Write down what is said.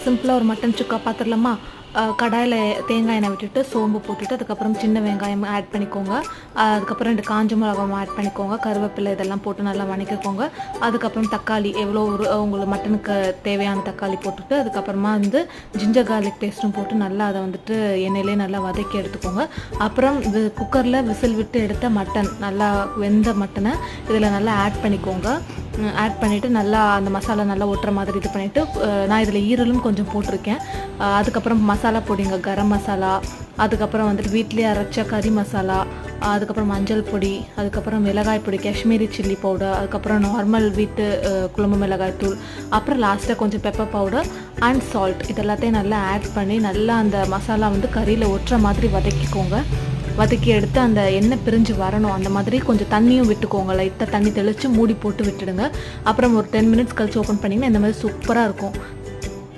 சிம்பிளாக ஒரு மட்டன் சுக்கா பார்த்துடலாமா? கடாயில் தேங்காய் எண்ணெய் விட்டுட்டு சோம்பு போட்டுட்டு அதுக்கப்புறம் சின்ன வெங்காயம் ஆட் பண்ணிக்கோங்க. அதுக்கப்புறம் 2 காஞ்ச மிளகாவும் ஆட் பண்ணிக்கோங்க. கருவேப்பிலை இதெல்லாம் போட்டு நல்லா வதக்கிக்கோங்க. அதுக்கப்புறம் தக்காளி எவ்வளோ உங்களுக்கு மட்டனுக்கு தேவையான தக்காளி போட்டுட்டு அதுக்கப்புறமா ஜிஞ்சர் கார்லிக் பேஸ்ட்டும் போட்டு நல்லா அதை எண்ணெயிலே நல்லா வதக்கி எடுத்துக்கோங்க. அப்புறம் இது குக்கரில் விசில் விட்டு எடுத்த மட்டன் நல்லா வெந்த மட்டனை இதில் நல்லா ஆட் பண்ணிக்கோங்க. ஆட் பண்ணிவிட்டு நல்லா அந்த மசாலா நல்லா ஒட்டுற மாதிரி இது பண்ணிவிட்டு நான் இதில் ஈரலும் கொஞ்சம் போட்டிருக்கேன். அதுக்கப்புறம் மசாலா பொடிங்க, கரம் மசாலா, அதுக்கப்புறம் வீட்டிலே அரைச்ச கறி மசாலா, அதுக்கப்புறம் மஞ்சள் பொடி, அதுக்கப்புறம் மிளகாய் பொடி, காஷ்மீரி சில்லி பவுடர், அதுக்கப்புறம் நார்மல் வீட்டு குழம்பு மிளகாய் தூள், அப்புறம் லாஸ்ட்டாக கொஞ்சம் பெப்பர் பவுடர் அண்ட் சால்ட் இதெல்லாத்தையும் நல்லா ஆட் பண்ணி நல்லா அந்த மசாலா கறியில் ஒட்டுற மாதிரி வதக்கிக்கோங்க. வதக்கி எடுத்து அந்த எண்ணெய் பிரிஞ்சு வரணும். அந்த மாதிரி கொஞ்சம் தண்ணியும் விட்டுக்கோங்க. லைட்டாக தண்ணி தெளித்து மூடி போட்டு விட்டுடுங்க. அப்புறம் ஒரு 10 மினிட்ஸ் கழிச்சு ஓப்பன் பண்ணிங்கன்னா இந்த மாதிரி சூப்பராக இருக்கும்.